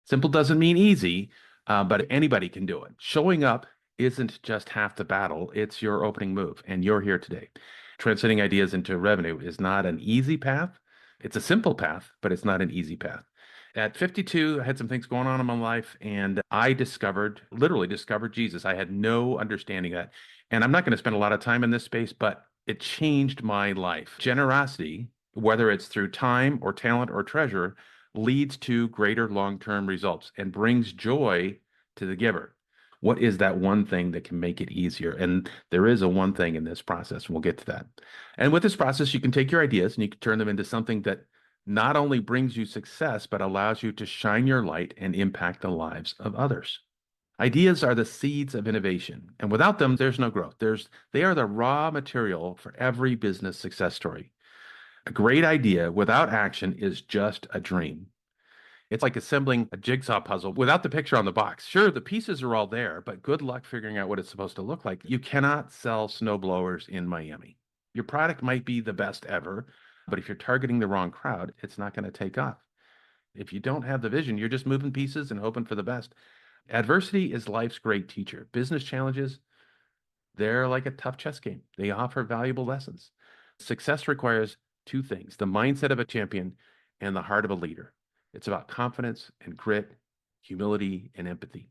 Simple doesn't mean easy, but anybody can do it. Showing up isn't just half the battle, it's your opening move, and you're here today. Translating ideas into revenue is not an easy path. It's a simple path, but it's not an easy path. At 52, I had some things going on in my life, and I literally discovered Jesus. I had no understanding of that. And I'm not going to spend a lot of time in this space, but it changed my life. Generosity, whether it's through time or talent or treasure, leads to greater long-term results and brings joy to the giver. What is that one thing that can make it easier? And there is a one thing in this process, and we'll get to that. And with this process, you can take your ideas and you can turn them into something that not only brings you success, but allows you to shine your light and impact the lives of others. Ideas are the seeds of innovation, and without them, there's no growth. They are the raw material for every business success story. A great idea without action is just a dream. It's like assembling a jigsaw puzzle without the picture on the box. Sure, the pieces are all there, but good luck figuring out what it's supposed to look like. You cannot sell snowblowers in Miami. Your product might be the best ever, but if you're targeting the wrong crowd, it's not going to take off. If you don't have the vision, you're just moving pieces and hoping for the best. Adversity is life's great teacher. Business challenges, they're like a tough chess game. They offer valuable lessons. Success requires two things: the mindset of a champion and the heart of a leader. It's about confidence and grit, humility and empathy.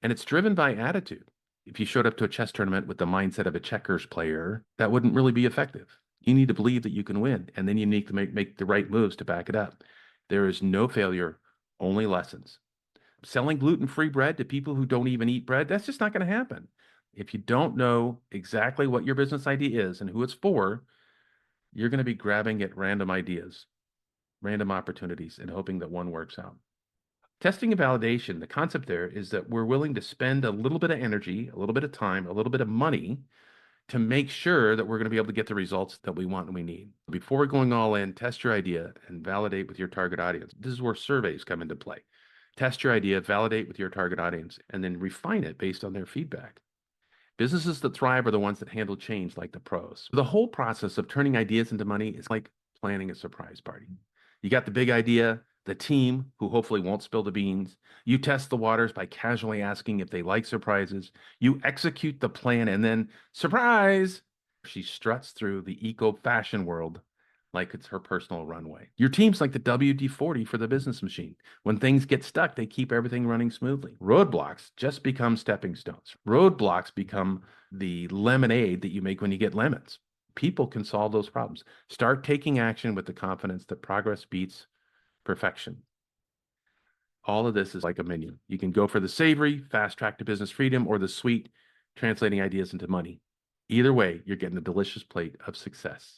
And it's driven by attitude. If you showed up to a chess tournament with the mindset of a checkers player, that wouldn't really be effective. You need to believe that you can win, and then you need to make the right moves to back it up. There is no failure, only lessons. Selling gluten-free bread to people who don't even eat bread, that's just not going to happen. If you don't know exactly what your business idea is and who it's for, you're going to be grabbing at random ideas, random opportunities, and hoping that one works out. Testing and validation, the concept there is that we're willing to spend a little bit of energy, a little bit of time, a little bit of money to make sure that we're going to be able to get the results that we want and we need. Before going all in, test your idea and validate with your target audience. This is where surveys come into play. Test your idea, validate with your target audience, and then refine it based on their feedback. Businesses that thrive are the ones that handle change like the pros. The whole process of turning ideas into money is like planning a surprise party. You got the big idea, the team, who hopefully won't spill the beans. You test the waters by casually asking if they like surprises. You execute the plan, and then, surprise, she struts through the eco fashion world like it's her personal runway. Your team's like the WD-40 for the business machine. When things get stuck, they keep everything running smoothly. Roadblocks just become stepping stones. Roadblocks become the lemonade that you make when you get lemons. People can solve those problems. Start taking action with the confidence that progress beats perfection. All of this is like a menu. You can go for the savory, fast track to business freedom, or the sweet, translating ideas into money. Either way, you're getting a delicious plate of success.